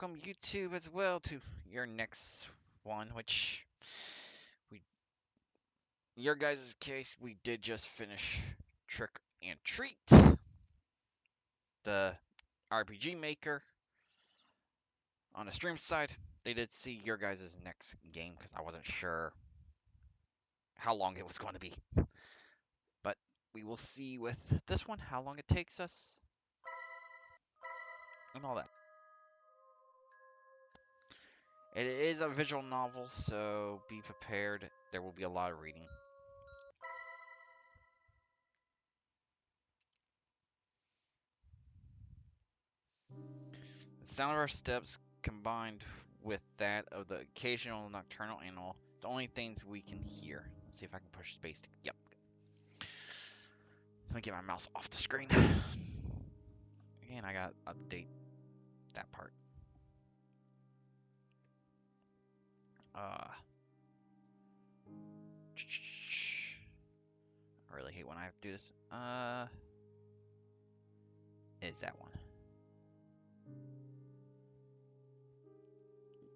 welcome YouTube as well to your next one, which we, your guys' case, we did just finish Trick and Treat, the RPG Maker on the stream side. They did see your guys' next game because I wasn't sure how long it was going to be, but we will see with this one how long it takes us and all that. It is a visual novel, so be prepared. There will be a lot of reading. The sound of our steps combined with that of the occasional nocturnal animal, the only things we can hear. Let's see if I can push space. Yep. Let me get my mouse off the screen. And I got to update that part. I really hate when I have to do this. Is that one?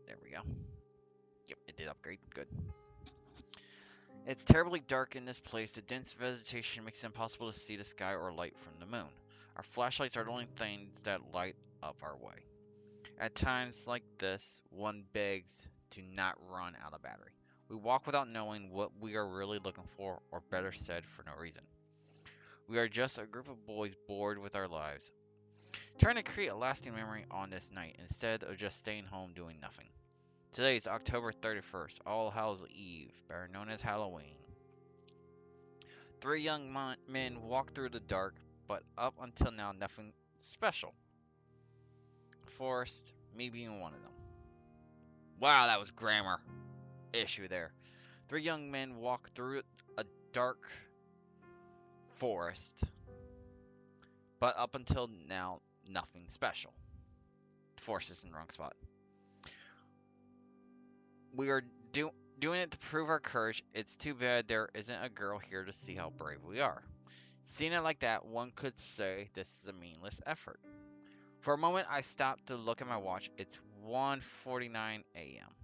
There we go. Yep, it did upgrade. Good. It's terribly dark in this place. The dense vegetation makes it impossible to see the sky or light from the moon. Our flashlights are the only things that light up our way. At times like this, one begs to not run out of battery. We walk without knowing what we are really looking for, or better said, for no reason. We are just a group of boys bored with our lives, trying to create a lasting memory on this night instead of just staying home doing nothing. Today is October 31st, All Hallows Eve, better known as Halloween. Three young men walk through the dark, but up until now, nothing special. Forrest, me being one of them. Wow, that was grammar issue there. Three young men walk through a dark forest, but up until now, nothing special. Forest is in the wrong spot. We are doing it to prove our courage. It's too bad there isn't a girl here to see how brave we are. Seeing it like that, one could say this is a meaningless effort. For a moment, I stopped to look at my watch. It's 1:49 a.m.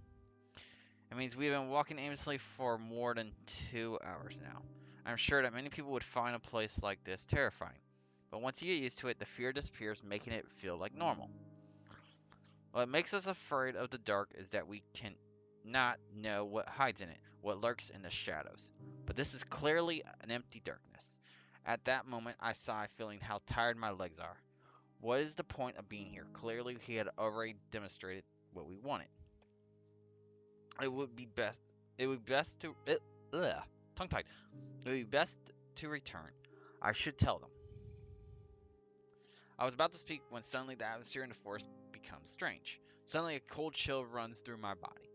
It means we've been walking aimlessly for more than 2 hours now. I'm sure that many people would find a place like this terrifying, but once you get used to it, the fear disappears, making it feel like normal. What makes us afraid of the dark is that we can not know what hides in it, what lurks in the shadows. But this is clearly an empty darkness. At that moment, I sigh, feeling how tired my legs are. What is the point of being here? Clearly, he had already demonstrated what we wanted. It would be best. It would be best to. Tongue tied. It would be best to return. I should tell them. I was about to speak when suddenly the atmosphere in the forest becomes strange. Suddenly, a cold chill runs through my body.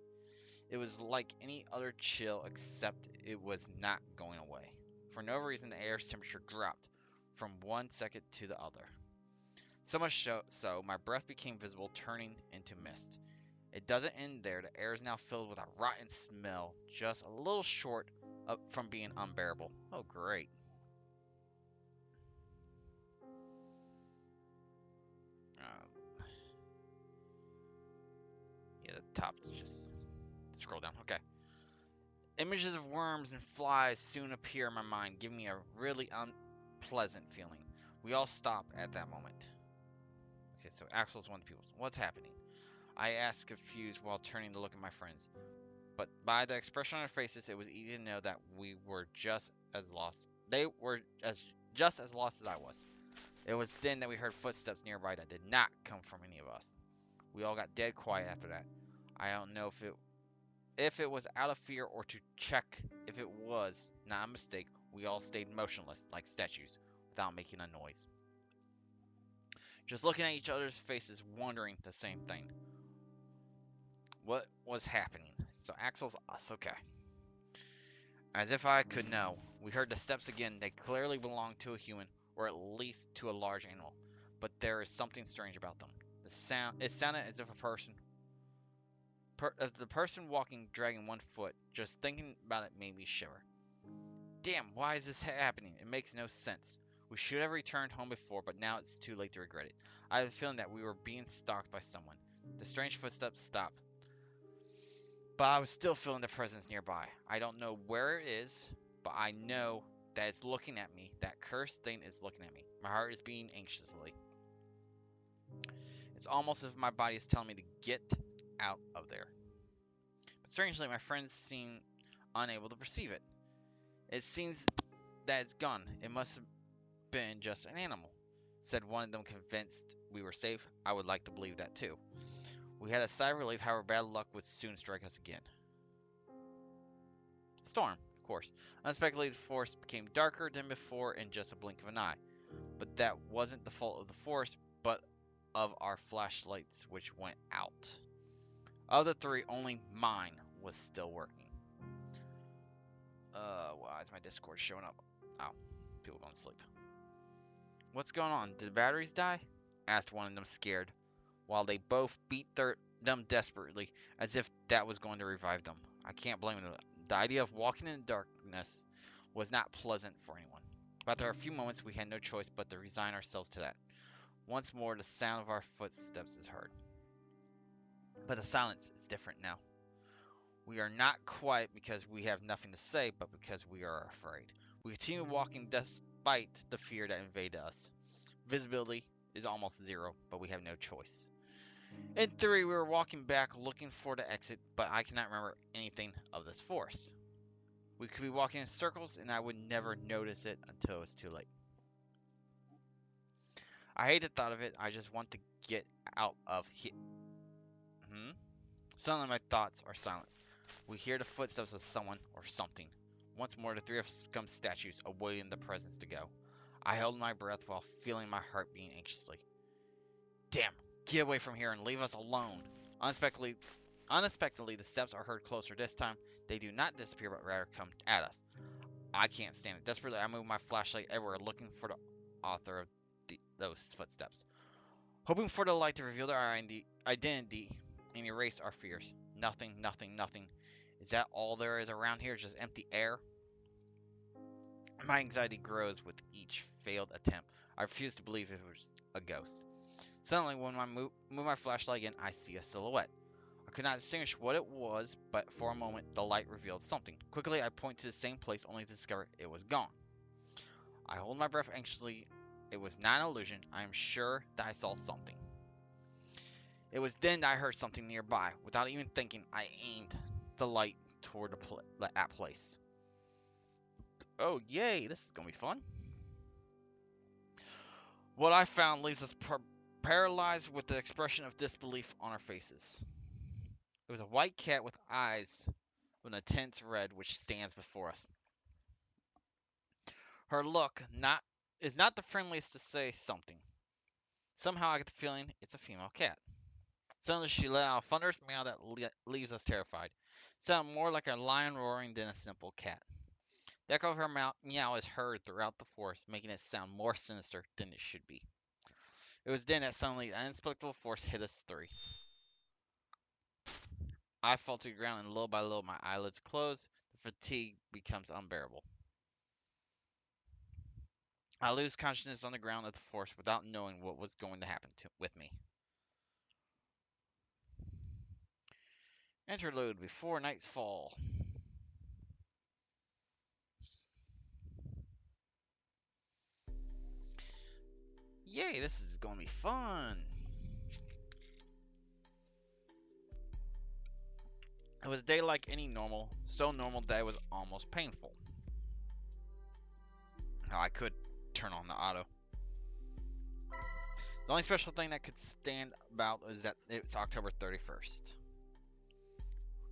It was like any other chill, except it was not going away. For no reason, the air's temperature dropped from one second to the other. So much so, my breath became visible, turning into mist. It doesn't end there. The air is now filled with a rotten smell, just a little short from being unbearable. Oh, great. Um, yeah, the top, just scroll down. Okay. Images of worms and flies soon appear in my mind, giving me a really unpleasant feeling. We all stop at that moment. Okay, so Axel's one of the people. What's happening? I ask, confused, while turning to look at my friends. But by the expression on their faces, it was easy to know that we were just as lost. They were just as lost as I was. It was then that we heard footsteps nearby that did not come from any of us. We all got dead quiet after that. I don't know if it was out of fear or to check if it was not a mistake. We all stayed motionless like statues without making a noise. Just looking at each other's faces, wondering the same thing. What was happening? So Axel's us, okay. As if I could know. We heard the steps again. They clearly belonged to a human, or at least to a large animal. But there is something strange about them. It sounded as if as the person walking dragging one foot. Just thinking about it made me shiver. Damn, why is this happening? It makes no sense. We should have returned home before, but now it's too late to regret it. I have a feeling that we were being stalked by someone. The strange footsteps stopped, but I was still feeling the presence nearby. I don't know where it is, but I know that it's looking at me. That cursed thing is looking at me. My heart is beating anxiously. It's almost as if my body is telling me to get out of there. But strangely, my friends seem unable to perceive it. It seems that it's gone. It must have been just an animal, said one of them, convinced we were safe. I would like to believe that too. We had a sigh of relief, however, bad luck would soon strike us again. Storm, of course. Unexpectedly, the forest became darker than before in just a blink of an eye. But that wasn't the fault of the forest, but of our flashlights, which went out. Of the three, only mine was still working. Why is my Discord showing up? Oh, people going to sleep. What's going on? Did the batteries die? Asked one of them, scared, while they both beat them desperately, as if that was going to revive them. I can't blame them. The idea of walking in the darkness was not pleasant for anyone. But after a few moments, we had no choice but to resign ourselves to that. Once more, the sound of our footsteps is heard. But the silence is different now. We are not quiet because we have nothing to say, but because we are afraid. We continue walking despite the fear that invaded us. Visibility is almost zero, but we have no choice. In theory, we were walking back looking for the exit, but I cannot remember anything of this forest. We could be walking in circles, and I would never notice it until it was too late. I hate the thought of it. I just want to get out of here. Suddenly, my thoughts are silenced. We hear the footsteps of someone or something. Once more, the three of us become statues, awaiting the presence to go. I held my breath while feeling my heart beating anxiously. Damn, get away from here and leave us alone. Unexpectedly, the steps are heard closer. This time, they do not disappear, but rather come at us. I can't stand it. Desperately, I move my flashlight everywhere, looking for the author of those footsteps, hoping for the light to reveal their identity and erase our fears. Nothing, nothing, nothing. Is that all there is around here? Just empty air? My anxiety grows with each failed attempt. I refuse to believe it was a ghost. Suddenly, when I move my flashlight again, I see a silhouette. I could not distinguish what it was, but for a moment, the light revealed something. Quickly, I point to the same place, only to discover it was gone. I hold my breath anxiously. It was not an illusion. I am sure that I saw something. It was then that I heard something nearby. Without even thinking, I aimed the light toward that place. Oh, yay, this is going to be fun. What I found leaves us paralyzed with the expression of disbelief on our faces. It was a white cat with eyes of an intense red which stands before us. Her look is not the friendliest, to say something. Somehow I get the feeling it's a female cat. Suddenly she let out a thunderous meow that leaves us terrified. It sounded more like a lion roaring than a simple cat. The echo of her meow is heard throughout the forest, making it sound more sinister than it should be. It was then that suddenly an inexplicable force hit us three. I fall to the ground, and little by little my eyelids close. The fatigue becomes unbearable. I lose consciousness on the ground of the forest without knowing what was going to happen with me. Interlude before night's fall. Yay, this is going to be fun. It was a day like any normal, so normal that it was almost painful. Now I could turn on the auto. The only special thing that could stand about is that it's October 31st.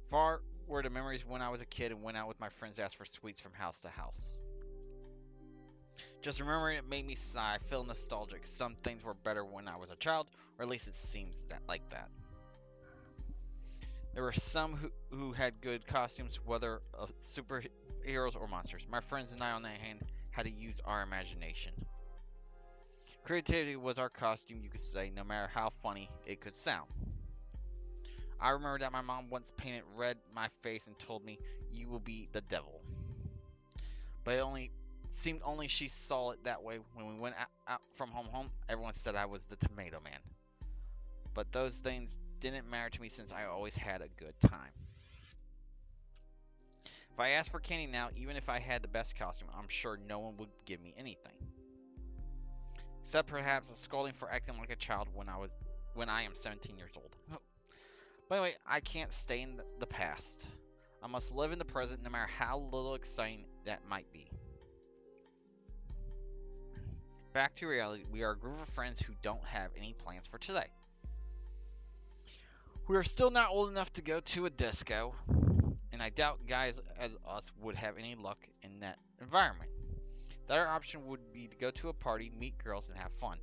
Far were the memories when I was a kid and went out with my friends to ask for sweets from house to house. Just remembering it made me sigh, feel nostalgic. Some things were better when I was a child, or at least it seems like that. There were some who had good costumes, whether of superheroes or monsters. My friends and I, on the other hand, had to use our imagination. Creativity was our costume, you could say, no matter how funny it could sound. I remember that my mom once painted red my face and told me, "You will be the devil." But it seemed only she saw it that way. When we went out from home, everyone said I was the Tomato Man. But those things didn't matter to me since I always had a good time. If I asked for candy now, even if I had the best costume, I'm sure no one would give me anything. Except perhaps a scolding for acting like a child when I am 17 years old. But anyway, I can't stay in the past. I must live in the present no matter how little exciting that might be. Back to reality, we are a group of friends who don't have any plans for today. We are still not old enough to go to a disco, and I doubt guys as us would have any luck in that environment. The other option would be to go to a party, meet girls, and have fun.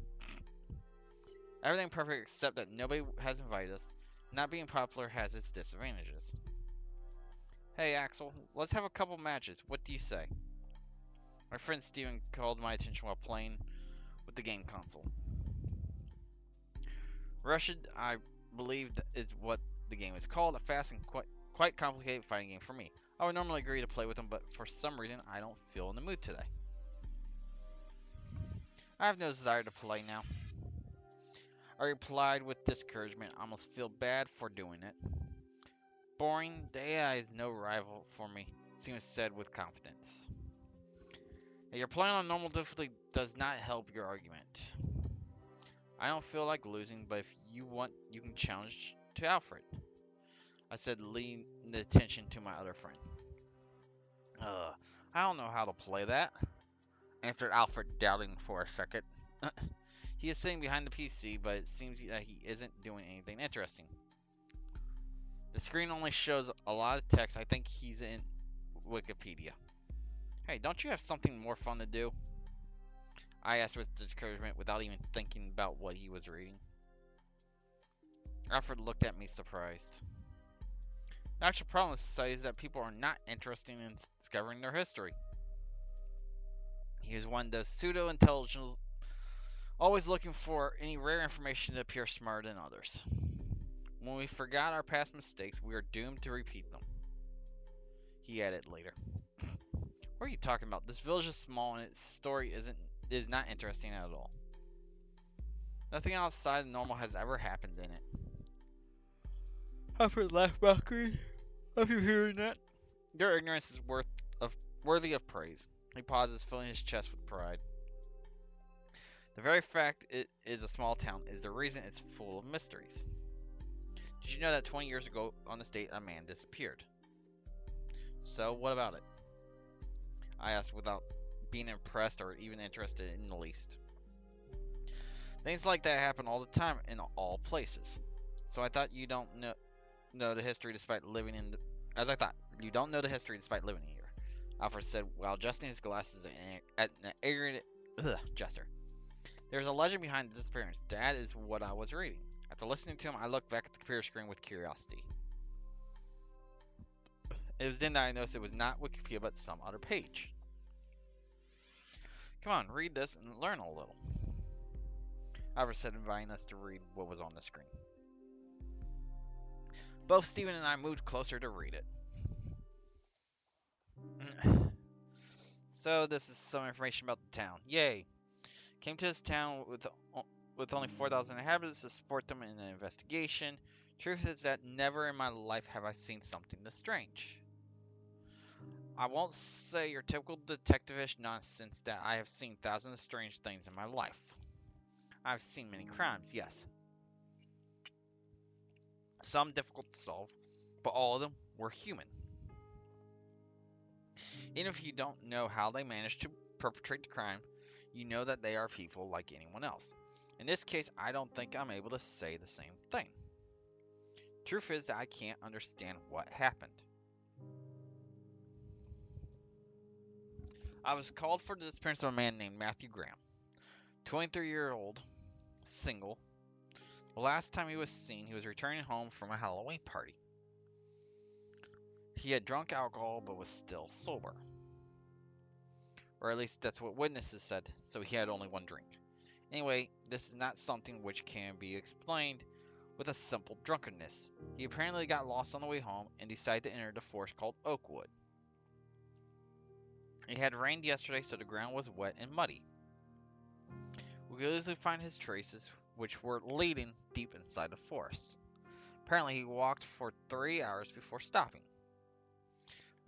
Everything perfect except that nobody has invited us. Not being popular has its disadvantages. Hey Axel, let's have a couple matches. What do you say? My friend Steven called my attention while playing with the game console. Rushed, I believe is what the game is called, a fast and quite complicated fighting game for me. I would normally agree to play with him, but for some reason I don't feel in the mood today. I have no desire to play now. I replied with discouragement. I almost feel bad for doing it. Boring, the AI is no rival for me, Steven said with confidence. You're playing on normal difficulty does not help your argument. I don't feel like losing, but if you want, you can challenge to Alfred. I said, leading the attention to my other friend. I don't know how to play that, answered Alfred, doubting for a second. He is sitting behind the PC, but it seems that he isn't doing anything interesting. The screen only shows a lot of text. I think he's in Wikipedia. Hey, don't you have something more fun to do? I asked with discouragement without even thinking about what he was reading. Alfred looked at me surprised. The actual problem with society is that people are not interested in discovering their history. He is one of those pseudo-intelligents, always looking for any rare information to appear smarter than others. When we forgot our past mistakes, we are doomed to repeat them. He added later. What are you talking about? This village is small and its story is not interesting at all. Nothing outside the normal has ever happened in it. Alfred laughed mockery. Have you hearing that? Your ignorance is worthy of praise. He pauses, filling his chest with pride. The very fact it is a small town is the reason it's full of mysteries. Did you know that 20 years ago on this date a man disappeared? So, what about it? I asked without being impressed or even interested in the least. Things like that happen all the time in all places. So I thought you don't know the history despite living in as I thought. You don't know the history despite living here. Alfred said while adjusting his glasses at an arrogant jester. There's a legend behind the disappearance. That is what I was reading. After listening to him, I looked back at the computer screen with curiosity. It was then that I noticed it was not Wikipedia, but some other page. Come on, read this and learn a little. Alfred said, inviting us to read what was on the screen. Both Steven and I moved closer to read it. So this is some information about the town. Yay! Came to this town with only 4,000 inhabitants to support them in an investigation. Truth is that never in my life have I seen something this strange. I won't say your typical detective-ish nonsense that I have seen thousands of strange things in my life. I've seen many crimes, yes. Some difficult to solve, but all of them were human. Even if you don't know how they managed to perpetrate the crime, you know that they are people like anyone else. In this case, I don't think I'm able to say the same thing. Truth is that I can't understand what happened. I was called for the disappearance of a man named Matthew Graham, 23-year-old, single. The last time he was seen, he was returning home from a Halloween party. He had drunk alcohol but was still sober. Or at least that's what witnesses said, so he had only one drink. Anyway, this is not something which can be explained with a simple drunkenness. He apparently got lost on the way home and decided to enter the forest called Oakwood. It had rained yesterday, so the ground was wet and muddy. We could easily find his traces, which were leading deep inside the forest. Apparently, he walked for 3 hours before stopping.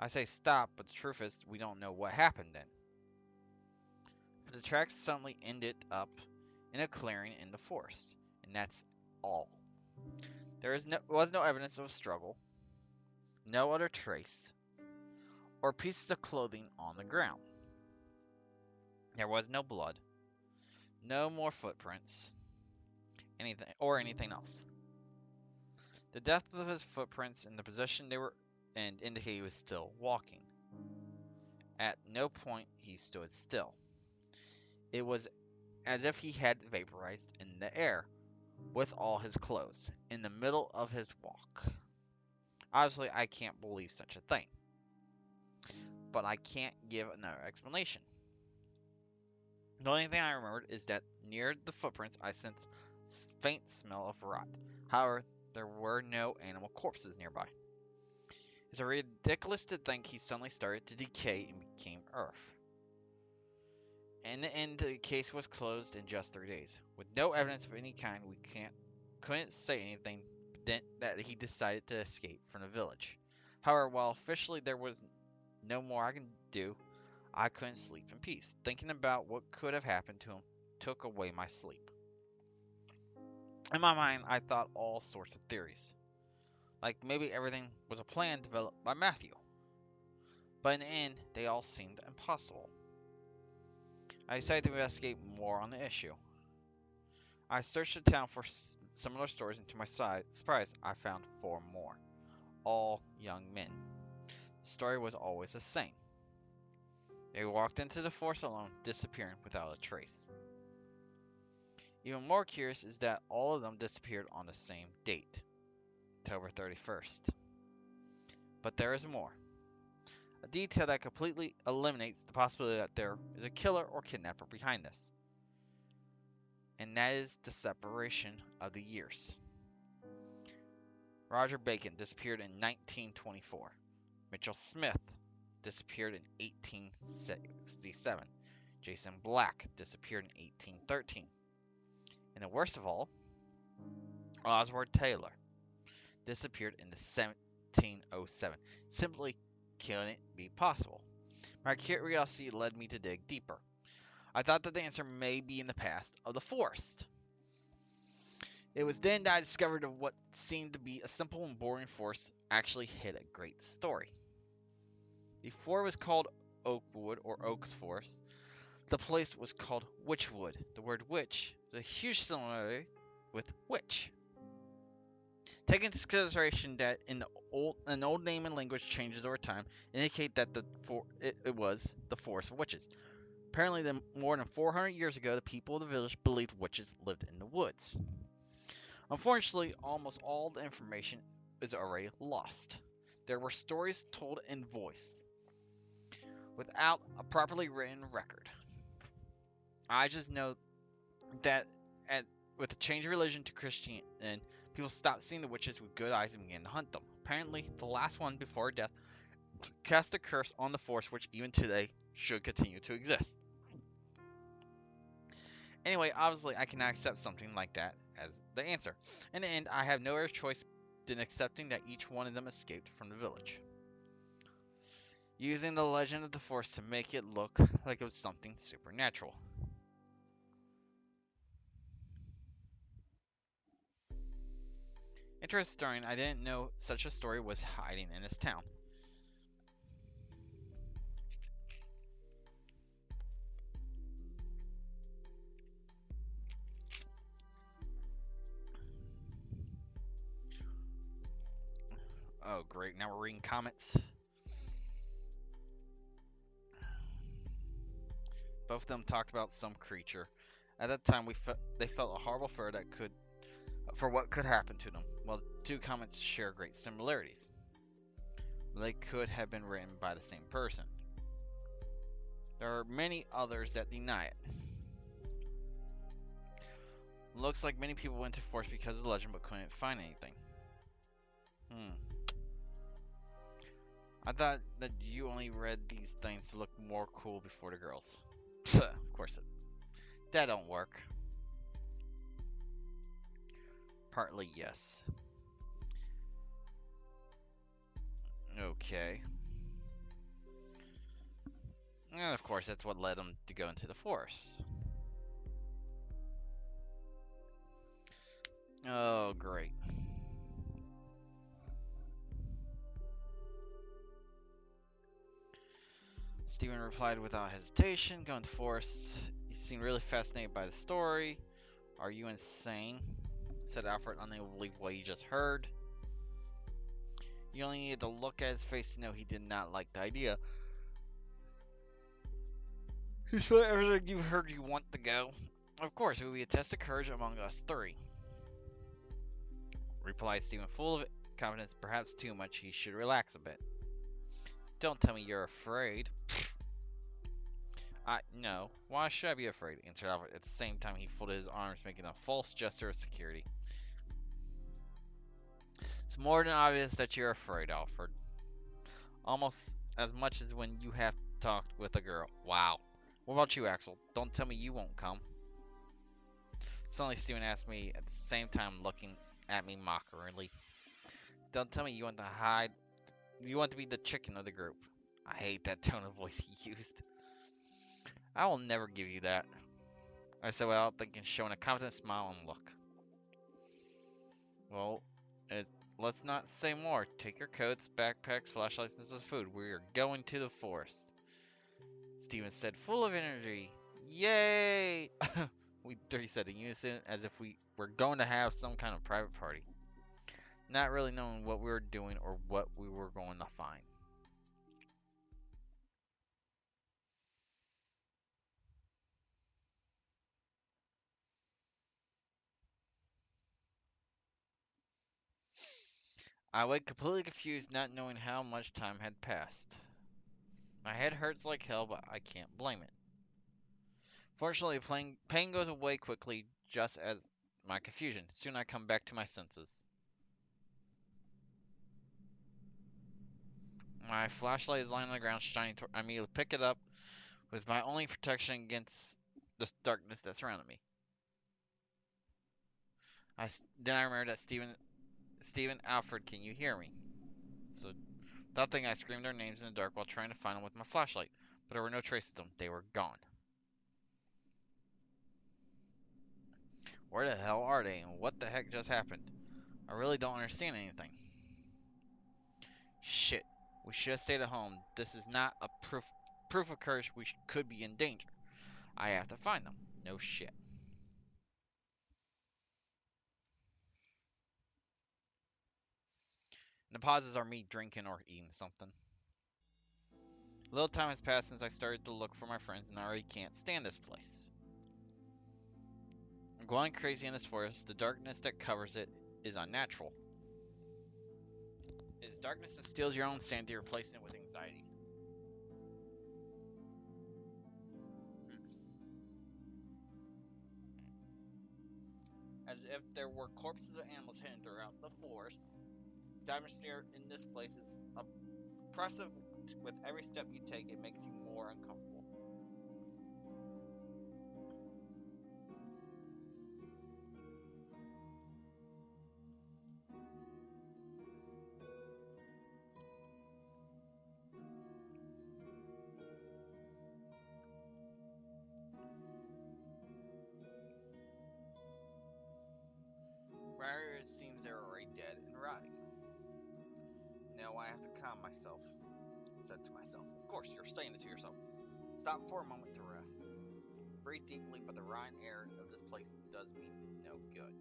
I say stop, but the truth is, we don't know what happened then. But the tracks suddenly ended up in a clearing in the forest, and that's all. Was no evidence of a struggle, no other trace, or pieces of clothing on the ground. There was no blood, no more footprints, anything else. The depth of his footprints and the position they were in indicate he was still walking. At no point he stood still. It was as if he had vaporized in the air with all his clothes in the middle of his walk. Obviously, I can't believe such a thing, but I can't give another explanation. The only thing I remembered is that near the footprints I sensed faint smell of rot. However, there were no animal corpses nearby. It's ridiculous to think he suddenly started to decay and became earth. In the end, the case was closed in just 3 days. With no evidence of any kind, we couldn't say anything that he decided to escape from the village. However, while officially there was no more I can do, I couldn't sleep in peace. Thinking about what could have happened to him took away my sleep. In my mind, I thought all sorts of theories. Like maybe everything was a plan developed by Matthew. But in the end, they all seemed impossible. I decided to investigate more on the issue. I searched the town for similar stories, and to my surprise, I found 4 more. All young men. The story was always the same. They walked into the forest alone, disappearing without a trace. Even more curious is that all of them disappeared on the same date, October 31st. But there is more. A detail that completely eliminates the possibility that there is a killer or kidnapper behind this. And that is the separation of the years. Roger Bacon disappeared in 1924. Mitchell Smith disappeared in 1867. Jason Black disappeared in 1813. And the worst of all, Oswald Taylor disappeared in the 1707. Simply couldn't be possible. My curiosity led me to dig deeper. I thought that the answer may be in the past of the forest. It was then that I discovered that what seemed to be a simple and boring forest actually hid a great story. Before it was called Oakwood or Oaks Forest, the place was called Witchwood. The word witch is a huge similarity with witch. Taking into consideration that an old name and language changes over time, indicate that it was the forest of witches. Apparently, more than 400 years ago, the people of the village believed witches lived in the woods. Unfortunately, almost all the information is already lost. There were stories told in voice, without a properly written record. I just know that with the change of religion to Christianity, people stopped seeing the witches with good eyes and began to hunt them. Apparently, the last one before death cast a curse on the force, which even today should continue to exist. Anyway, obviously, I cannot accept something like that as the answer. In the end, I have no other choice than accepting that each one of them escaped from the village, using the legend of the force to make it look like it was something supernatural. Interesting story, I didn't know such a story was hiding in this town. Oh, great. Now we're reading comments. Both of them talked about some creature. At that time, they felt a horrible fear for what could happen to them. While the two comments share great similarities, they could have been written by the same person. There are many others that deny it. Looks like many people went to Force because of the legend but couldn't find anything. I thought that you only read these things to look more cool before the girls. Of course that don't work. Partly yes. Okay. And of course, that's what led him to go into the forest. Oh, great. Stephen replied without hesitation, going to the forest. He seemed really fascinated by the story. Are you insane? Said Alfred, unable to believe what he just heard. You only needed to look at his face to know he did not like the idea. Is that everything you've heard you want to go? Of course, it will be a test of courage among us three, replied Stephen, full of confidence, perhaps too much. He should relax a bit. Don't tell me you're afraid. No. Why should I be afraid? Answered Alfred. At the same time, he folded his arms, making a false gesture of security. It's more than obvious that you're afraid, Alfred. Almost as much as when you have talked with a girl. Wow. What about you, Axel? Don't tell me you won't come. Suddenly, Stephen asked me at the same time, looking at me mockingly. Don't tell me you want to hide. You want to be the chicken of the group. I hate that tone of voice he used. I will never give you that, I said without thinking, showing a confident smile and look. Well, let's not say more. Take your coats, backpacks, flashlights, and some food. We are going to the forest. Steven said, full of energy. Yay! We three said in unison, as if we were going to have some kind of private party, not really knowing what we were doing or what we were going to find. I wake completely confused, not knowing how much time had passed. My head hurts like hell, but I can't blame it. Fortunately, pain goes away quickly, just as my confusion. Soon I come back to my senses. My flashlight is lying on the ground, shining toward. I immediately pick it up with my only protection against the darkness that surrounded me. Then I remember that Stephen, Alfred, can you hear me? So, without thinking, I screamed their names in the dark while trying to find them with my flashlight. But there were no traces of them. They were gone. Where the hell are they, and what the heck just happened? I really don't understand anything. Shit. We should have stayed at home. This is not a proof of courage. We could be in danger. I have to find them. No shit. And the pauses are me drinking or eating something. A little time has passed since I started to look for my friends, and I already can't stand this place. I'm going crazy in this forest. The darkness that covers it is unnatural. It is darkness that steals your own sanity, replacing it with anxiety. As if there were corpses of animals hidden throughout the forest. The atmosphere in this place is oppressive. With every step you take, it makes you more uncomfortable. Rather, it seems they're already dead and rotting. Now I have to calm myself, I said to myself. Of course, you're saying it to yourself. Stop for a moment to rest. Breathe deeply, but the rotten air of this place does me no good.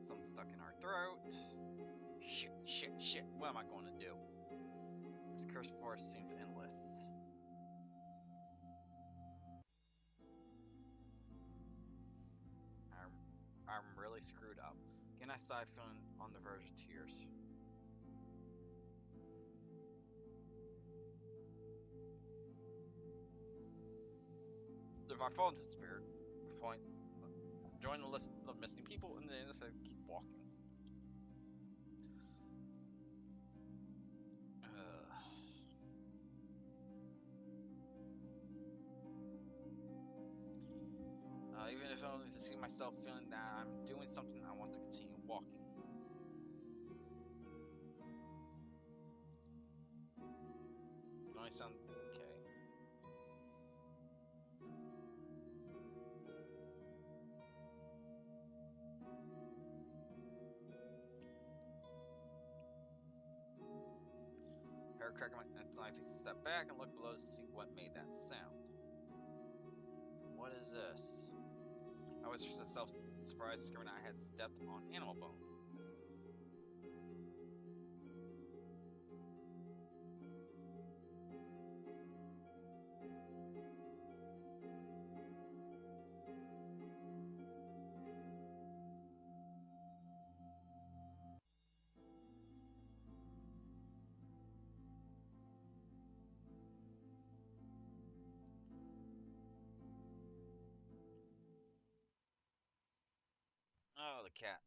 Something's stuck in our throat. Shit. What am I going to do? This cursed forest seems endless. I'm, I'm really screwed up. Again, I sighed, feeling on the verge of tears. If I fall into spirit, point, join the list of missing people, and then I keep walking. Even if only to see myself feeling that I'm doing something, I want to continue walking. sound okay. Hair cracking I take a step back and look below to see what made that sound. What is this? I was surprised, discovering I had stepped on animal bone. Oh, the cat.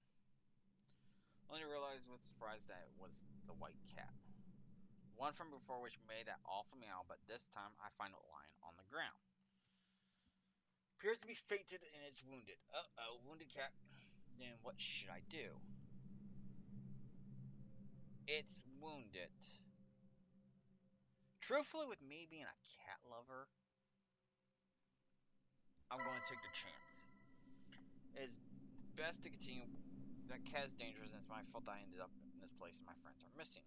Only realized with surprise that it was the white cat. One from before which made that awful meow, but this time I find it lying on the ground. Appears to be fainted and it's wounded. Uh-oh, wounded cat. Then what should I do? It's wounded. Truthfully, with me being a cat lover, I'm going to take the chance. It's best to continue. That cat is dangerous and it's my fault I ended up in this place and my friends are missing.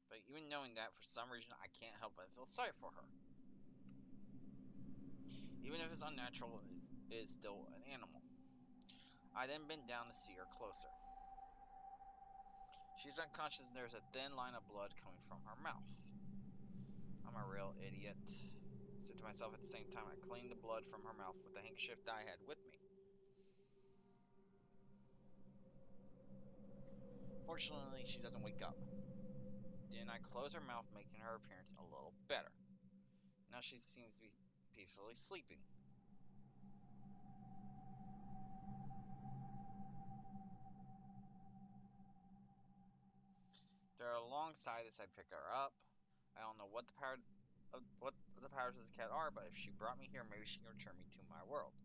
But even knowing that, for some reason, I can't help but feel sorry for her. Even if it's unnatural, it is still an animal. I then bend down to see her closer. She's unconscious and there's a thin line of blood coming from her mouth. I'm a real idiot. I said to myself at the same time I cleaned the blood from her mouth with the handkerchief that I had with me. Fortunately, she doesn't wake up. Then I close her mouth, making her appearance a little better. Now she seems to be peacefully sleeping. They're alongside as I pick her up. I don't know what the powers of the cat are, but if she brought me here, maybe she can return me to my world.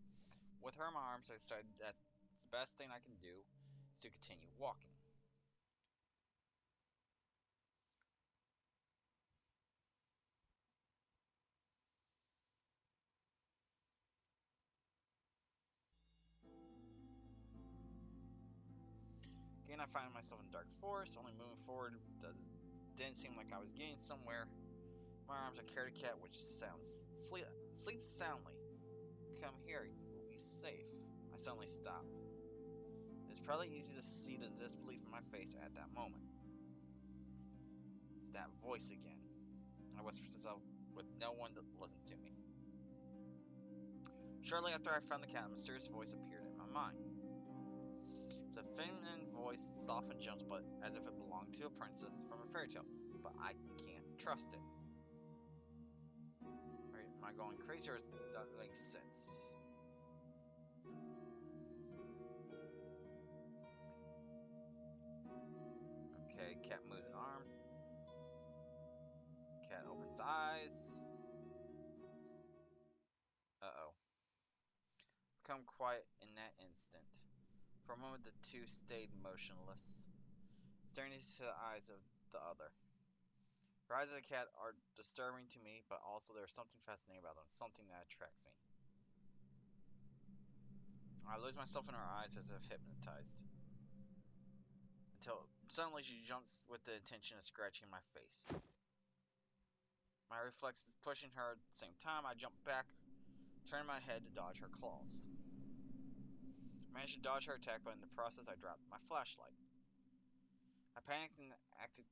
With her in my arms, I decided that's the best thing I can do is to continue walking. Again, I find myself in dark forest, only moving forward didn't seem like I was getting somewhere. My arms, I carried a cat which sleeps soundly. Come here, you will be safe. I suddenly stop. It's probably easy to see the disbelief in my face at that moment. It's that voice again. I whispered to myself with no one to listen to me. Shortly after I found the cat, a mysterious voice appeared in my mind. It's a feminine voice, soft and gentle, but as if it belonged to a princess from a fairy tale. But I can't trust it. Am I going crazy, or does that make sense? Okay, cat moves an arm. Cat opens eyes. Uh-oh. Become quiet in that instant. For a moment, the two stayed motionless, staring into the eyes of the other. The eyes of the cat are disturbing to me, but also there's something fascinating about them, something that attracts me. I lose myself in her eyes as if hypnotized. Until suddenly she jumps with the intention of scratching my face. My reflex is pushing her at the same time. I jump back, turn my head to dodge her claws. I managed to dodge her attack, but in the process I dropped my flashlight. I panicked and acted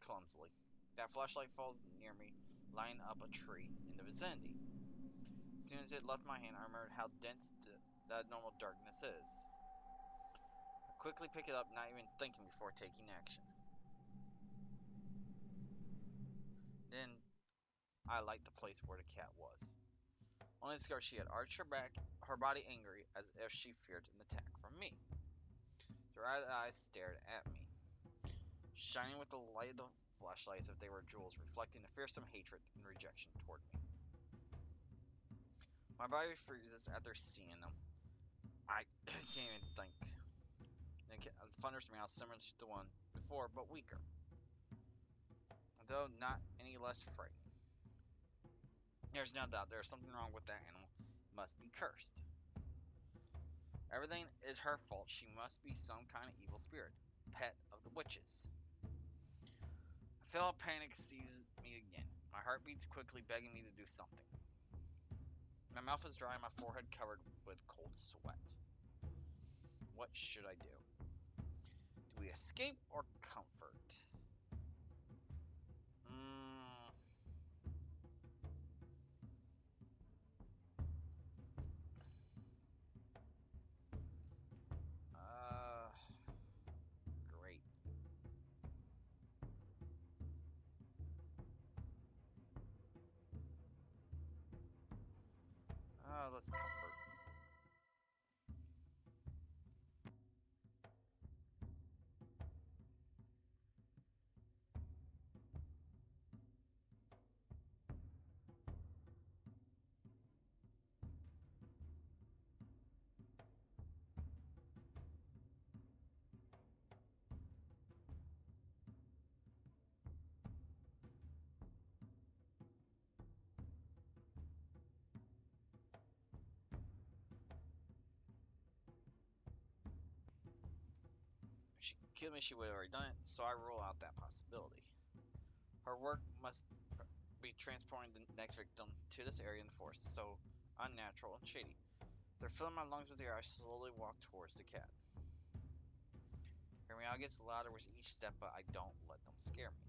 clumsily. That flashlight falls near me, lighting up a tree in the vicinity. As soon as it left my hand, I remembered how dense that normal darkness is. I quickly pick it up, not even thinking before taking action. Then I light the place where the cat was. Only to discover she had arched her back, her body angry, as if she feared an attack from me. The red eyes stared at me, shining with the light of the flashlight as if they were jewels, reflecting a fearsome hatred and rejection toward me. My body freezes after seeing them. I can't even think. The thunderous meow similar to the one before, but weaker. though not any less frightening. There's no doubt there's something wrong with that animal. It must be cursed. Everything is her fault. She must be some kind of evil spirit, pet of the witches. A fell panic seizes me again. My heart beats quickly, begging me to do something. My mouth is dry and my forehead covered with cold sweat. What should I do? Do we escape or comfort? Hmm. Uh. Great. Let's comfort. If she killed me, she would have already done it, so I rule out that possibility. Her work must be transporting the next victim to this area in the forest, so unnatural and shady. They're filling my lungs with air. I slowly walk towards the cat. Her meow gets louder with each step, but I don't let them scare me.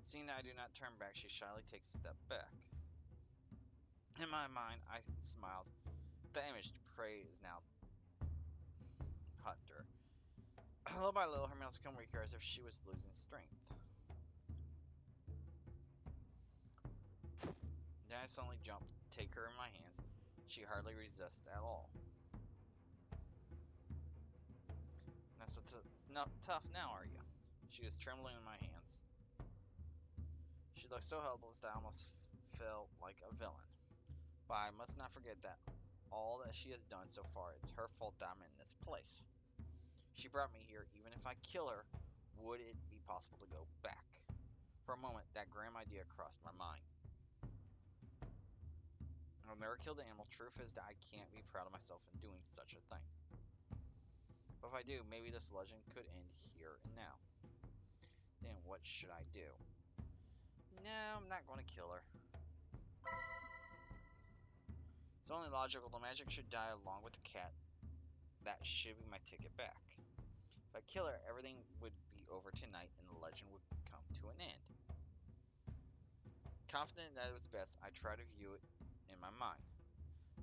Seeing that I do not turn back, she shyly takes a step back. In my mind, I smiled. The image to prey is now hunter. Little by little, her meows become weaker as if she was losing strength. Then I suddenly jump, take her in my hands. She hardly resists at all. Not so tough now, are you? She was trembling in my hands. She looked so helpless that I almost felt like a villain. But I must not forget that all that she has done so far, it's her fault that I'm in this place. She brought me here. Even if I kill her, would it be possible to go back? For a moment, that grim idea crossed my mind. I've never killed an animal. Truth is that I can't be proud of myself in doing such a thing. But if I do, maybe this legend could end here and now. Then what should I do? No, I'm not going to kill her. It's only logical. The magic should die along with the cat. That should be my ticket back. If I kill her, everything would be over tonight and the legend would come to an end. Confident that it was best, I try to view it in my mind.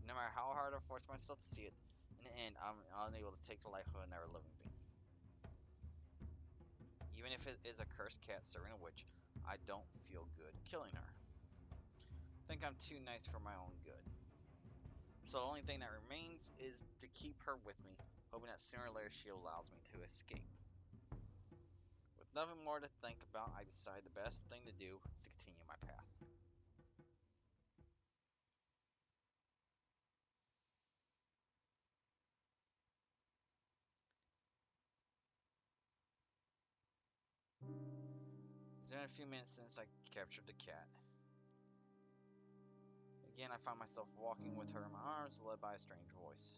No matter how hard I force myself to see it, in the end, I'm unable to take the life of another living being. Even if it is a cursed cat serving a witch, I don't feel good killing her. I think I'm too nice for my own good. So the only thing that remains is to keep her with me, hoping that sooner or later she allows me to escape. With nothing more to think about, I decide the best thing to do is to continue my path. It's been a few minutes since I captured the cat. Again, I find myself walking with her in my arms, led by a strange voice.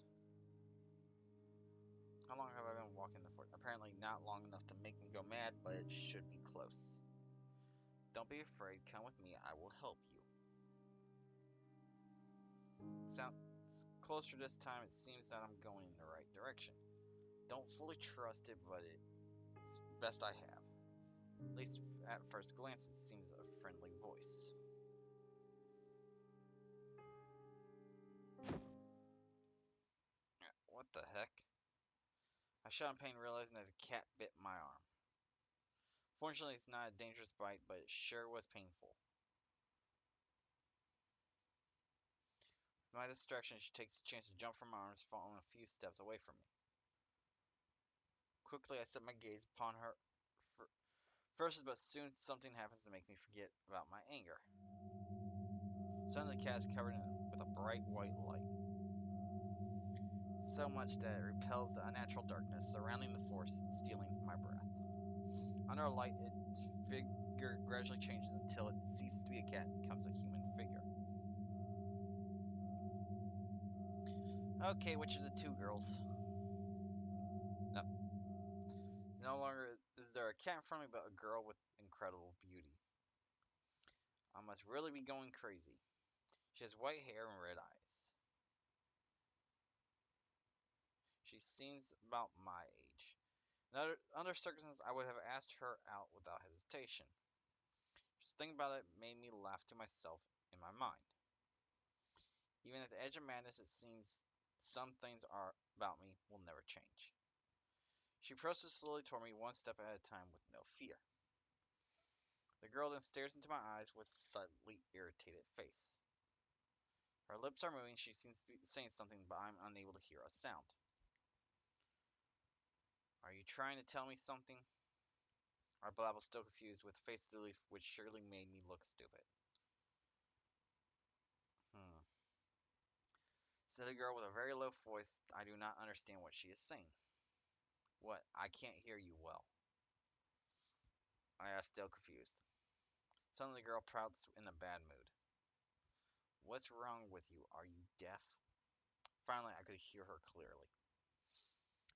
How long have I been walking the fort? Apparently not long enough to make me go mad, but it should be close. Don't be afraid, come with me, I will help you. Sounds closer this time, it seems that I'm going in the right direction. Don't fully trust it, but it's best I have. At least at first glance, it seems a friendly voice. What the heck? I shot in pain, realizing that a cat bit my arm. Fortunately, it's not a dangerous bite, but it sure was painful. With my distraction, she takes a chance to jump from my arms, falling a few steps away from me. Quickly, I set my gaze upon her first, but soon something happens to make me forget about my anger. Suddenly, the cat is covered with a bright white light, so much that it repels the unnatural darkness surrounding the forest, stealing my breath. Under a light, its figure gradually changes until it ceases to be a cat and becomes a human figure. Okay, which of the two girls? No. No longer is there a cat in front of me, but a girl with incredible beauty. I must really be going crazy. She has white hair and red eyes. She seems about my age. In other circumstances, I would have asked her out without hesitation. Just thinking about it made me laugh to myself in my mind. Even at the edge of madness, it seems some things are about me will never change. She approaches slowly toward me, one step at a time, with no fear. The girl then stares into my eyes with a slightly irritated face. Her lips are moving. She seems to be saying something, but I'm unable to hear a sound. Are you trying to tell me something? I blabble, still confused, with a face relief which surely made me look stupid. Hmm. Said the girl with a very low voice. I do not understand what she is saying. What? I can't hear you well. I asked, still confused. Suddenly the girl pouts in a bad mood. What's wrong with you? Are you deaf? Finally, I could hear her clearly.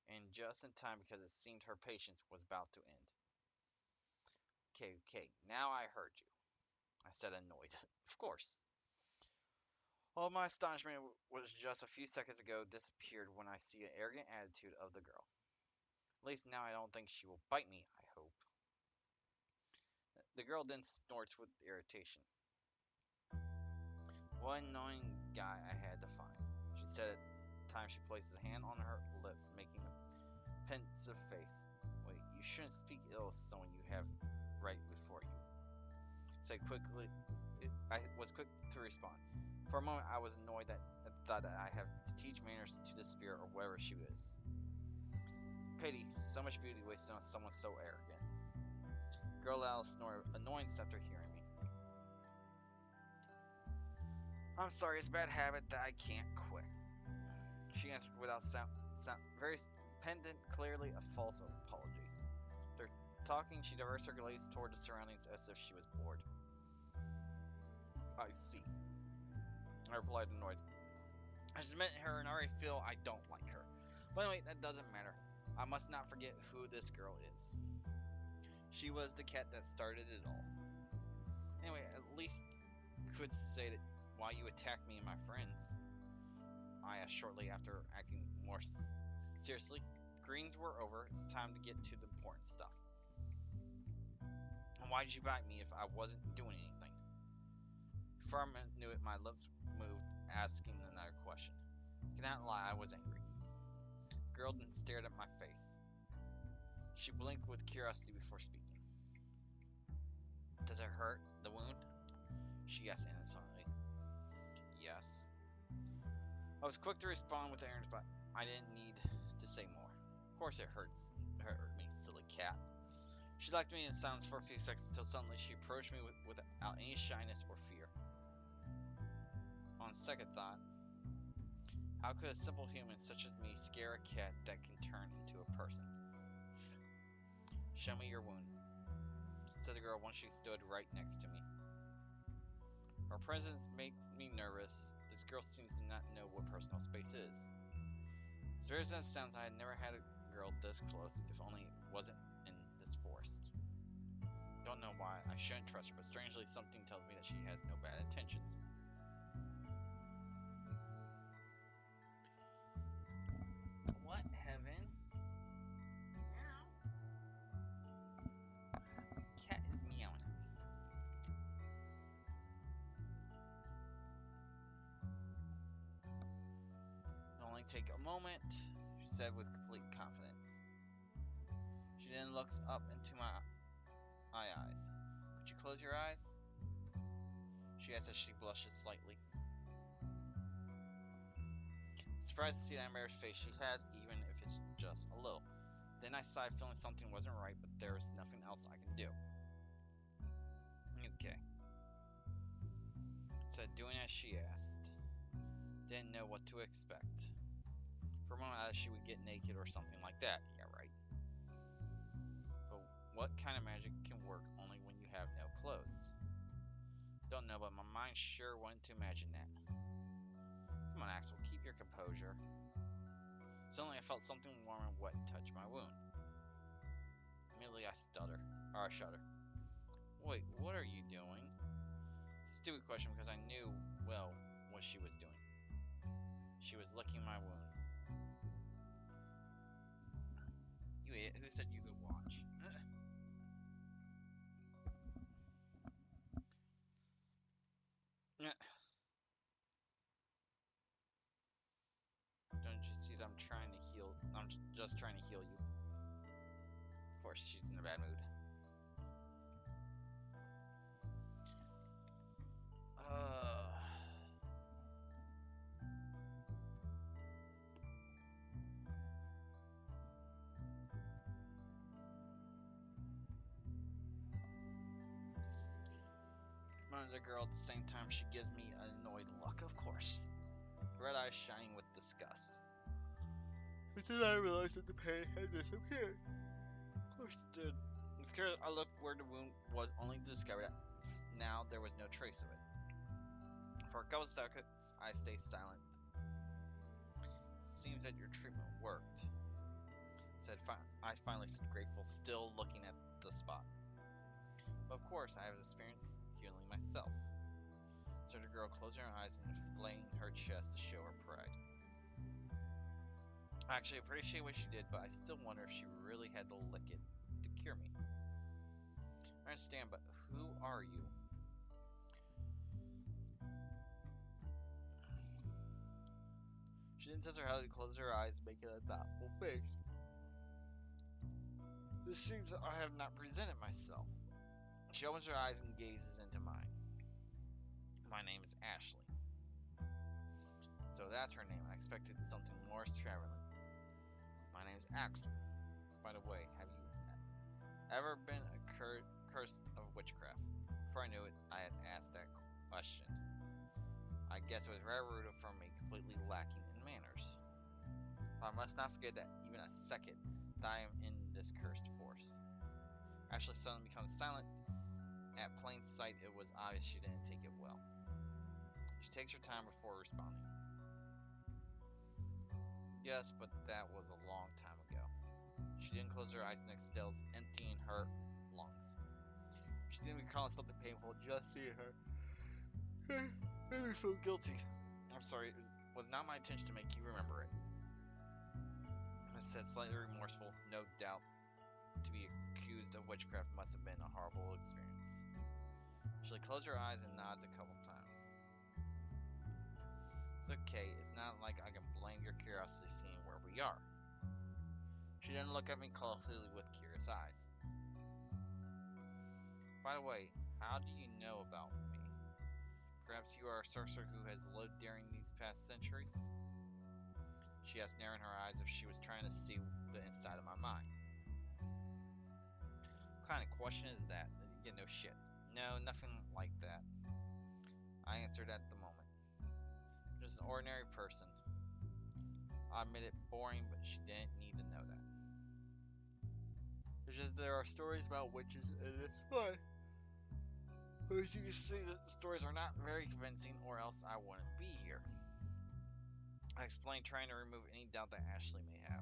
And just in time because it seemed her patience was about to end. Okay, now I heard you, I said, annoyed. Of course. All my astonishment was just a few seconds ago disappeared when I see an arrogant attitude of the girl. At least now I don't think she will bite me, I hope. The girl then snorts with irritation. What an annoying guy I had to find, she said at the time she places a hand on her lips, making a pensive face. Wait, you shouldn't speak ill of someone you have right before you, said quickly. I was quick to respond. For a moment, I was annoyed at the thought that I have to teach manners to this spirit or whatever she is. Pity, so much beauty wasted on someone so arrogant. Girl let out a snort of annoyance after hearing me. I'm sorry, it's a bad habit that I can't quit, she answered without sound very pendant, clearly a false apology. After talking, she diverts her gaze toward the surroundings as if she was bored. I see, I replied, annoyed. I just met her and already feel I don't like her. But anyway, that doesn't matter. I must not forget who this girl is. She was the cat that started it all. Anyway, at least you could say that why you attacked me and my friends, I asked shortly after acting more seriously. Greens were over. It's time to get to the important stuff. And why did you bite me if I wasn't doing anything? Before I knew it, my lips moved, asking another question. I cannot lie, I was angry. The girl then stared at my face. She blinked with curiosity before speaking. Does it hurt, the wound? She asked innocently. Yes. I was quick to respond with errands, but I didn't need to say more. Of course it hurts. It hurt me, silly cat. She looked at me in silence for a few seconds until suddenly she approached me without any shyness or fear. On second thought, how could a simple human such as me scare a cat that can turn into a person? Show me your wound, said the girl once she stood right next to me. Her presence makes me nervous. This girl seems to not know what personal space is. As weird as that sounds, I had never had a girl this close, if only it wasn't in this forest. Don't know why I shouldn't trust her, but strangely something tells me that she has no bad intentions. What, heaven? Meow. Cat is meowing at me. It'll only take a moment, she said with complete confidence. She then looks up into my eyes. Could you close your eyes? She asked as she blushes slightly. Surprised to see that embarrassed face she has, even if it's just a little. Then I sighed, feeling something wasn't right, but there was nothing else I can do. Okay, said, doing as she asked. Didn't know what to expect. For a moment I thought she would get naked or something like that. Yeah, right. But What kind of magic can work only when you have no clothes? Don't know, but my mind sure wanted to imagine that. Come on, Axel, keep your composure. Suddenly I felt something warm and wet touch my wound. Immediately I shudder. Wait, what are you doing? Stupid question because I knew well what she was doing. She was licking my wound. You idiot, who said you could watch? Don't you see that I'm trying to heal? I'm just trying to heal you. Of course, she's in a bad mood. Moans the girl at the same time she gives me an annoyed look, of course. Red eyes shining with disgust. But then I realized that the pain had disappeared. Of course it did. I'm scared I looked where the wound was only to discover that now there was no trace of it. For a couple of seconds, I stay silent. Seems that your treatment worked. I finally said, grateful, still looking at the spot. But of course, I have experience healing myself. So the girl closed her eyes and inflamed her chest to show her pride. I actually appreciate what she did, but I still wonder if she really had to lick it to cure me. I understand, but who are you? She then says her head to close her eyes, making a thoughtful face. This seems I have not presented myself. She opens her eyes and gazes into mine. My name is Ashley. So that's her name. I expected something more extravagant. My name is Axel. By the way, have you ever been cursed of witchcraft? Before I knew it, I had asked that question. I guess it was rather rude for me, completely lacking in manners. But I must not forget that even a second that I am in this cursed force. Ashley suddenly becomes silent. At plain sight, it was obvious she didn't take it well. She takes her time before responding. Yes, but that was a long time ago. She didn't close her eyes next to emptying her lungs. She didn't recall something painful just seeing her. Made me feel guilty. I'm sorry, it was not my intention to make you remember it. I said, slightly remorseful. No doubt, to be accused of witchcraft must have been a horrible experience. She closed her eyes and nods a couple times. It's okay, it's not like I can blame your curiosity seeing where we are. She didn't look at me closely with curious eyes. By the way, how do you know about me? Perhaps you are a sorcerer who has lived during these past centuries? She asked, narrowing her eyes as if she was trying to see the inside of my mind. What kind of question is that? Yeah, no shit. No, nothing like that. I answered at the moment. Just an ordinary person. I admit it, boring, but she didn't need to know that. It's just there are stories about witches in this fun. But as you can see, the stories are not very convincing, or else I wouldn't be here. I explained, trying to remove any doubt that Ashley may have.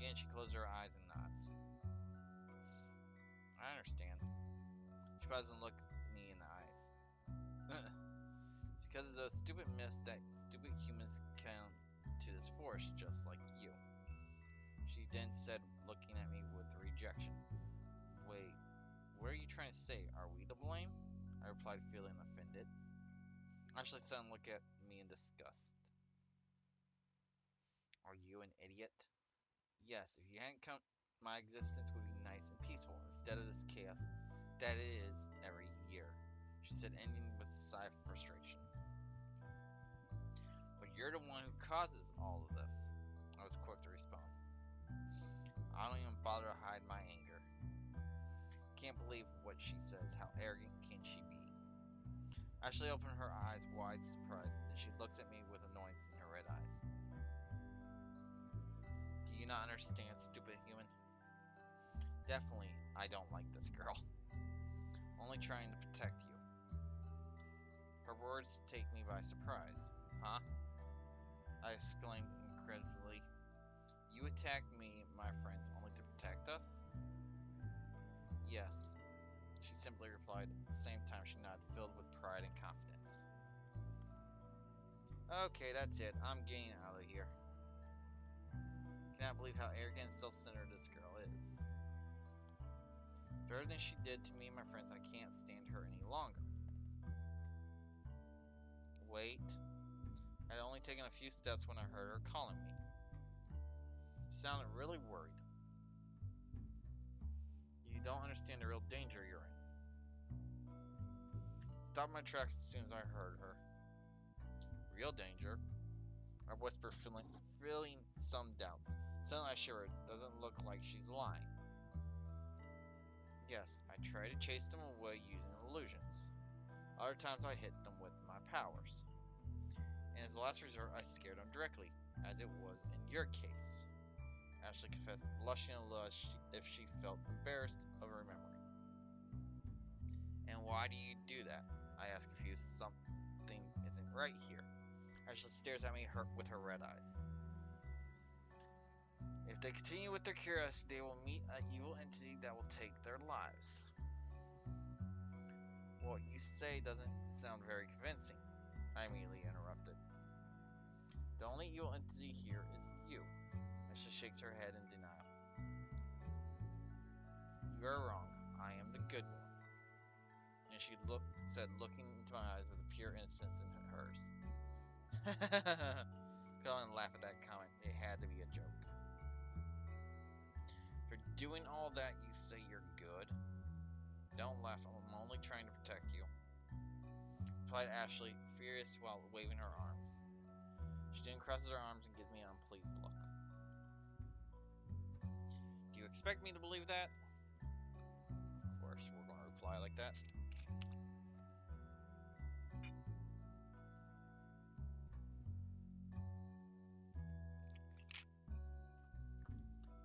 Again, she closed her eyes and nods. I understand. She doesn't look me in the eyes. Because of those stupid myths that stupid humans come to this forest just like you. She then said, looking at me with rejection. Wait, what are you trying to say? Are we to blame? I replied, feeling offended. Ashley suddenly looked at me in disgust. Are you an idiot? Yes, if you hadn't come, my existence would be nice and peaceful instead of this chaos that it is every year, she said, ending with a sigh of frustration. But you're the one who causes all of this, I was quick to respond. I don't even bother to hide my anger. Can't believe what she says. How arrogant can she be? Ashley opened her eyes wide, surprised, and she looks at me with annoyance in her red eyes. Do you not understand, stupid human? Definitely, I don't like this girl. Only trying to protect you. Her words take me by surprise. Huh? I exclaimed incredulously. You attacked me, my friends, only to protect us? Yes, she simply replied. At the same time, she nodded, filled with pride and confidence. Okay, that's it. I'm getting out of here. Cannot believe how arrogant and self-centered this girl is. For everything she did to me and my friends, I can't stand her any longer. Wait. I had only taken a few steps when I heard her calling me. She sounded really worried. You don't understand the real danger you're in. Stopped my tracks as soon as I heard her. Real danger? I whispered, feeling some doubts. Suddenly I shivered. Doesn't look like she's lying. Yes, I try to chase them away using illusions. Other times I hit them with my powers. And as a last resort, I scared them directly, as it was in your case. Ashley confessed, blushing a little if she felt embarrassed of remembering. And why do you do that? I ask, confused. Something isn't right here. Ashley stares at me with her red eyes. If they continue with their curiosity, they will meet an evil entity that will take their lives. What you say doesn't sound very convincing, I immediately interrupted. The only evil entity here is you. Ashley shakes her head in denial. You are wrong. I am the good one. And she said, looking into my eyes with a pure innocence in hers. Go and laugh at that comment. It had to be a joke. For doing all that, you say you're good. Don't laugh. I'm only trying to protect you, replied Ashley, furious while waving her arms. She then crosses her arms and gives me an unpleased look. Do you expect me to believe that? Of course, we're going to reply like that.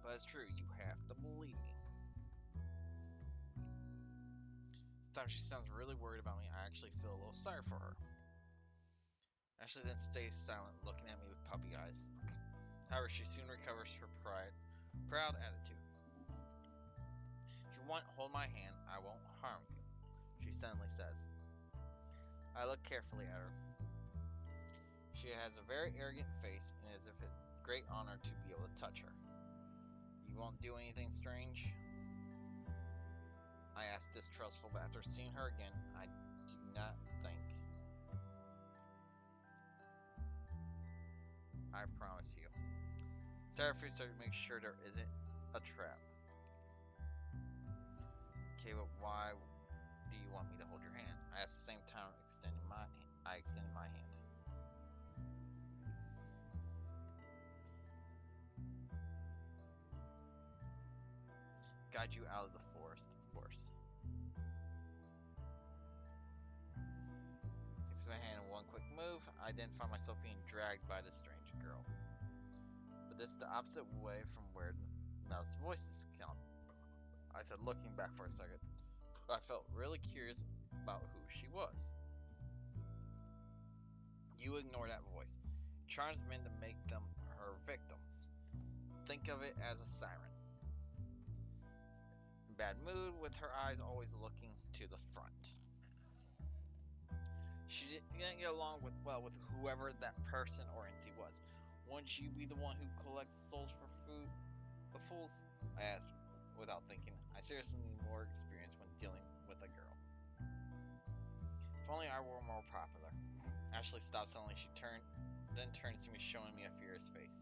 But it's true, you have to believe me. Sometimes she sounds really worried about me. I actually feel a little sorry for her. Ashley then stays silent, looking at me with puppy eyes. However, she soon recovers her proud attitude. If you want to hold my hand, I won't harm you, she suddenly says. I look carefully at her. She has a very arrogant face, and as if it's a great honor to be able to touch her. You won't do anything strange? I asked, distrustful, but after seeing her again, I do not think. I promise you. Sarah started to make sure there isn't a trap. Okay, but why do you want me to hold your hand? I asked at the same time, extended my hand. Guide you out of the forest, of course. It's my hand in one quick move. I then find myself being dragged by this strange girl. But this is the opposite way from where Mel's voices come. I said, looking back for a second. But I felt really curious about who she was. You ignore that voice. It charms men to make them her victims. Think of it as a siren. In bad mood, with her eyes always looking to the front. She didn't get along with whoever that person or entity was. Wouldn't you be the one who collects souls for food? The fools? I asked without thinking. I seriously need more experience when dealing with a girl. If only I were more popular. Ashley stopped suddenly. She then turns to me, showing me a furious face.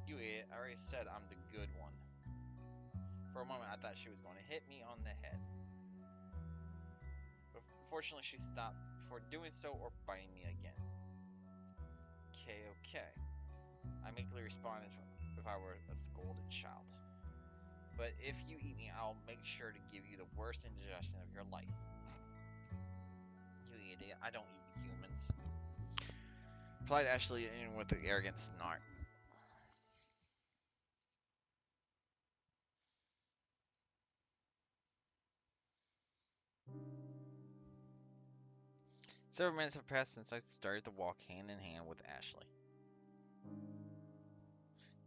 You idiot, I already said I'm the good one. For a moment, I thought she was going to hit me on the head. But fortunately, she stopped before doing so or biting me again. Okay. I meekly responded as if I were a scolded child. But if you eat me, I'll make sure to give you the worst indigestion of your life. You idiot, I don't eat humans. Replied Ashley with an arrogant snort. Several minutes have passed since I started to walk hand in hand with Ashley.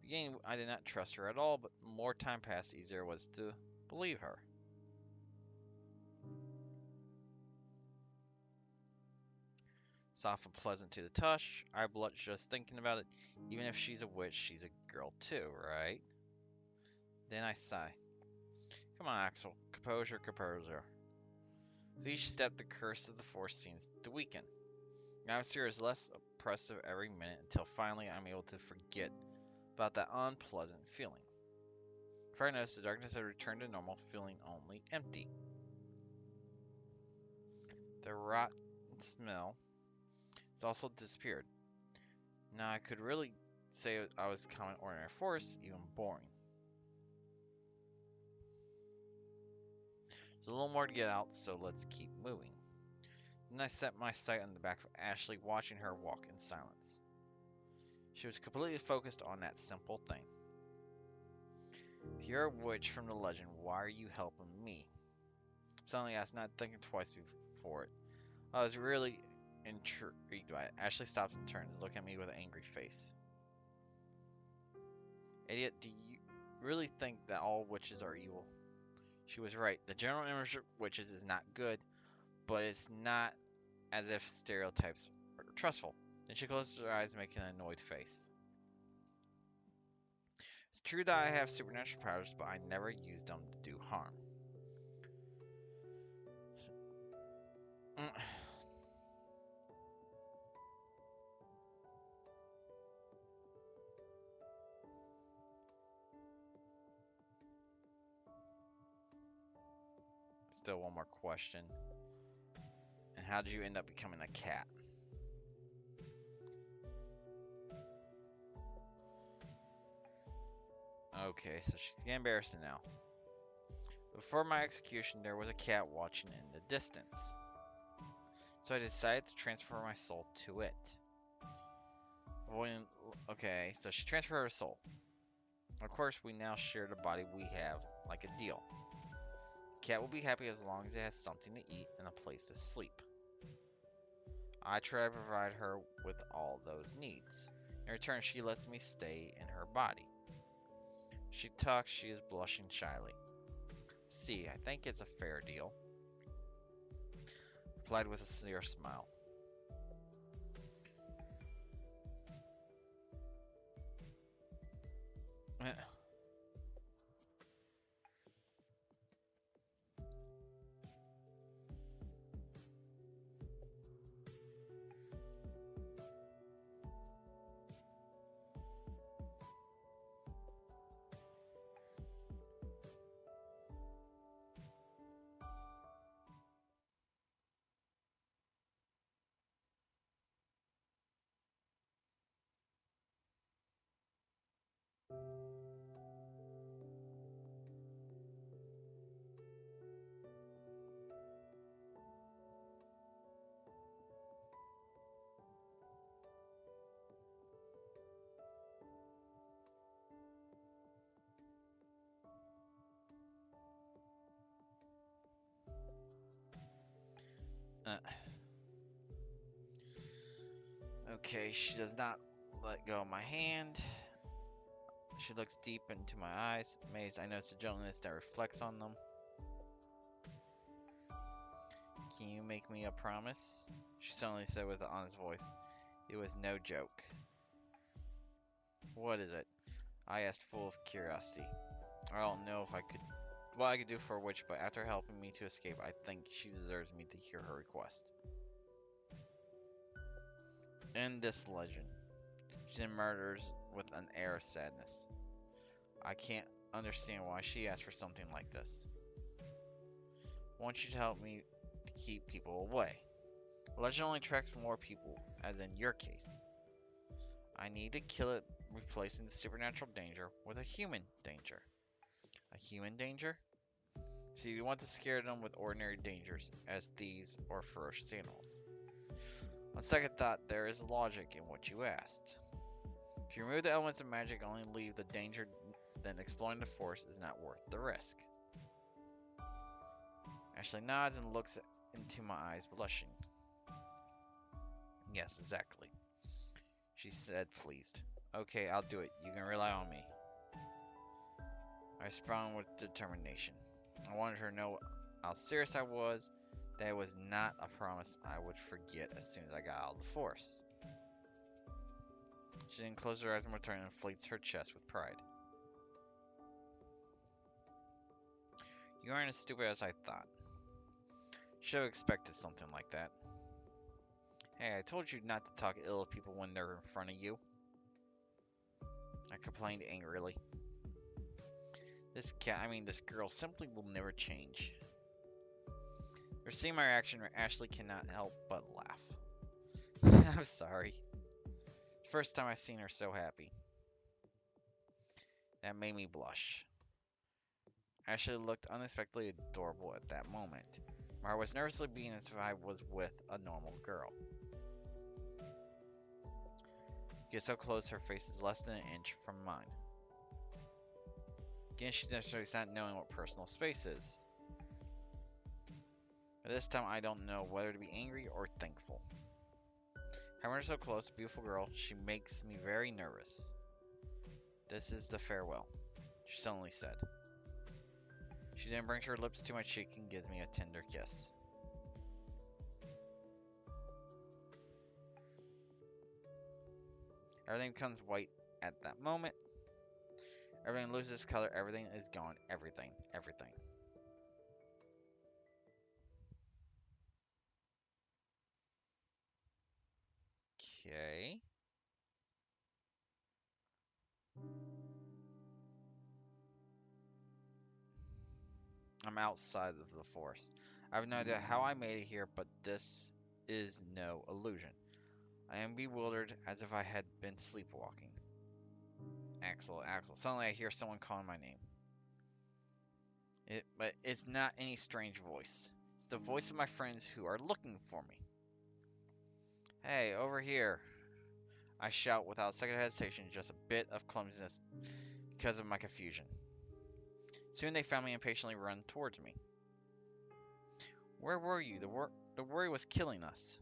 Beginning, I did not trust her at all, but more time passed, easier it was to believe her. Soft and pleasant to the touch, I blush just thinking about it. Even if she's a witch, she's a girl too, right? Then I sigh. Come on, Axel. Composure, composure. With each step, the curse of the force seems to weaken. The atmosphere is less oppressive every minute until finally I'm able to forget about that unpleasant feeling. Before I noticed, the darkness had returned to normal, feeling only empty. The rotten smell has also disappeared. Now I could really say I was common ordinary force, even boring. There's a little more to get out, so let's keep moving. Then I set my sight on the back of Ashley, watching her walk in silence. She was completely focused on that simple thing. If you're a witch from the legend, why are you helping me? Suddenly asked, not thinking twice before it. I was really intrigued by it. Ashley stops and turns, looking at me with an angry face. Idiot, do you really think that all witches are evil? She was right. The general image of witches is not good, but it's not as if stereotypes are trustful. Then she closed her eyes, making an annoyed face. It's true that I have supernatural powers, but I never used them to do harm. Still one more question. And how did you end up becoming a cat? Okay, so she's getting embarrassed now. Before my execution, there was a cat watching in the distance. So I decided to transfer my soul to it. Okay, so she transferred her soul. Of course, we now share the body we have, like a deal. The cat will be happy as long as it has something to eat and a place to sleep. I try to provide her with all those needs. In return, she lets me stay in her body. She talks, she is blushing shyly. See, I think it's a fair deal. Replied with a sincere smile. Okay, she does not let go of my hand. She looks deep into my eyes. Amazed, I notice the gentleness that reflects on them. Can you make me a promise? She suddenly said with an honest voice. It was no joke. What is it? I asked, full of curiosity. I don't know if I could, what I could do for a witch, but after helping me to escape, I think she deserves me to hear her request. In this legend, she murders with an air of sadness. I can't understand why she asked for something like this. I want you to help me to keep people away. Legend only attracts more people, as in your case. I need to kill it, replacing the supernatural danger with a human danger. A human danger? See, you want to scare them with ordinary dangers, as thieves or ferocious animals. On second thought, there is logic in what you asked. If you remove the elements of magic and only leave the danger, then exploring the force is not worth the risk. Ashley nods and looks into my eyes, blushing. Yes, exactly. She said, pleased. Okay, I'll do it. You can rely on me. I responded with determination. I wanted her to know how serious I was, that it was not a promise I would forget as soon as I got out of the force. She then closed her eyes in return and inflates her chest with pride. You aren't as stupid as I thought. Should have expected something like that. Hey, I told you not to talk ill of people when they're in front of you. I complained angrily. This girl simply will never change. Seeing my reaction, Ashley cannot help but laugh. I'm sorry. First time I seen her so happy. That made me blush. Ashley looked unexpectedly adorable at that moment. Mara was nervously beating as if I was with a normal girl. Get so close, her face is less than an inch from mine. Again, she demonstrates not knowing what personal space is. But this time, I don't know whether to be angry or thankful. Having her so close, beautiful girl, she makes me very nervous. This is the farewell, she suddenly said. She then brings her lips to my cheek and gives me a tender kiss. Everything becomes white at that moment. Everything loses color. Everything is gone. Everything. Everything. Okay. I'm outside of the forest. I have no idea how I made it here, but this is no illusion. I am bewildered as if I had been sleepwalking. Axel, Axel. Suddenly I hear someone calling my name. But it's not any strange voice. It's the voice of my friends who are looking for me. Hey, over here. I shout without a second hesitation, just a bit of clumsiness because of my confusion. Soon they found me and impatiently run towards me. Where were you? The worry was killing us.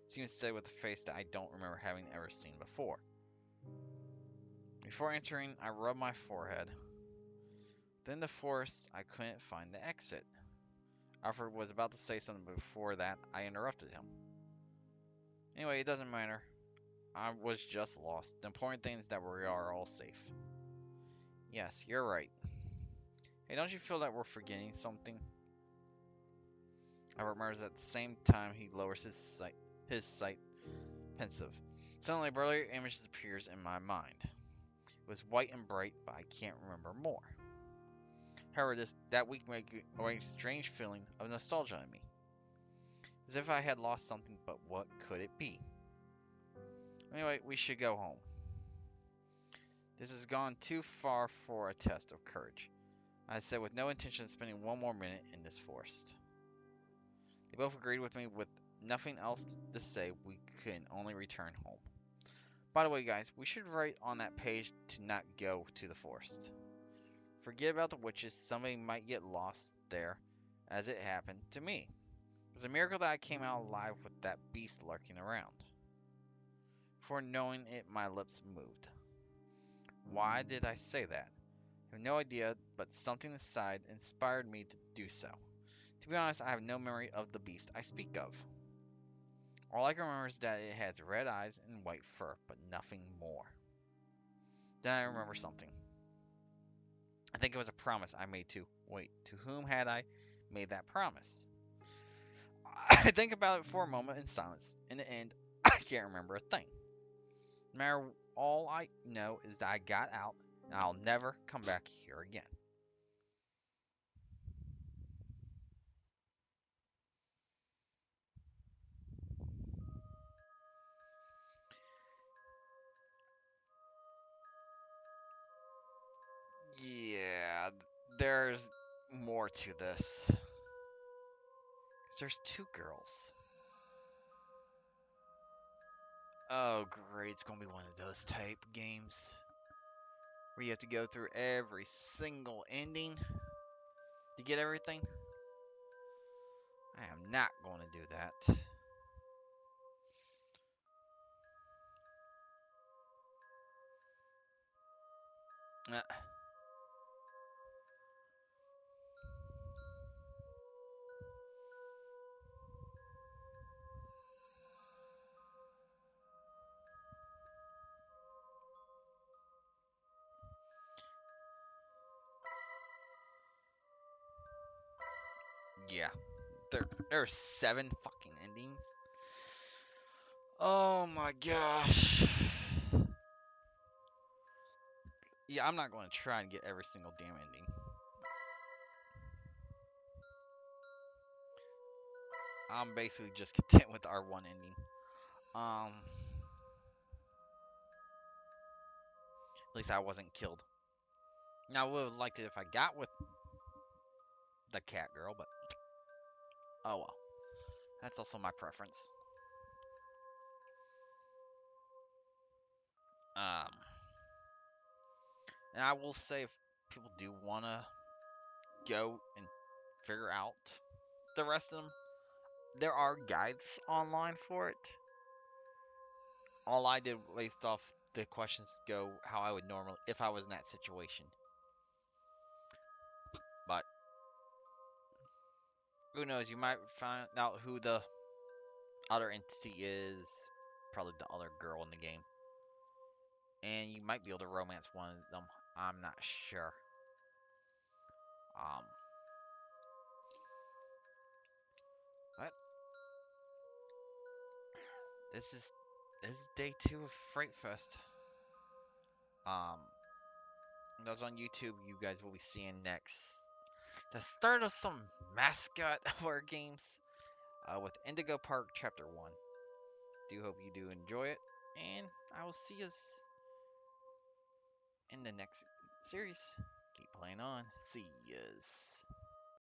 Steven said with a face that I don't remember having ever seen before. Before answering, I rubbed my forehead. Within the forest, I couldn't find the exit. Alfred was about to say something, but before that, I interrupted him. Anyway, it doesn't matter. I was just lost. The important thing is that we are all safe. Yes, you're right. Hey, don't you feel that we're forgetting something? Albert murmurs at the same time he lowers his sight, pensive. Suddenly, a blurry image appears in my mind. It was white and bright, but I can't remember more. However, that week made a strange feeling of nostalgia in me. As if I had lost something, but what could it be? Anyway, we should go home. This has gone too far for a test of courage, I said with no intention of spending one more minute in this forest. They both agreed with me with nothing else to say. We can only return home. By the way, guys, we should write on that page to not go to the forest. Forget about the witches. Somebody might get lost there, as it happened to me. It was a miracle that I came out alive with that beast lurking around. Before knowing it, my lips moved. Why did I say that? I have no idea, but something inside inspired me to do so. To be honest, I have no memory of the beast I speak of. All I can remember is that it has red eyes and white fur, but nothing more. Then I remember something. I think it was a promise I made to. Wait, to whom had I made that promise? I think about it for a moment in silence. In the end, I can't remember a thing. No matter, all I know is that I got out and I'll never come back here again. Yeah, there's more to this. 'Cause there's two girls. Oh, great. It's gonna be one of those type games where you have to go through every single ending to get everything. I am not going to do that. Uh, yeah, there are 7 fucking endings. Oh my gosh. Yeah, I'm not going to try and get every single damn ending. I'm basically just content with our one ending. At least I wasn't killed. Now I would have liked it if I got with the cat girl, but oh well. That's also my preference. Um, and I will say if people do want to go and figure out the rest of them, there are guides online for it. All I did based off the questions go how I would normally if I was in that situation. But who knows? You might find out who the other entity is. Probably the other girl in the game. And you might be able to romance one of them. I'm not sure. Um, but this is day 2 of Fright Fest. Um, those on YouTube, you guys will be seeing next the start of some mascot horror games with Indigo Park Chapter 1. Do hope you do enjoy it, and I will see us in the next series. Keep playing on. See yas.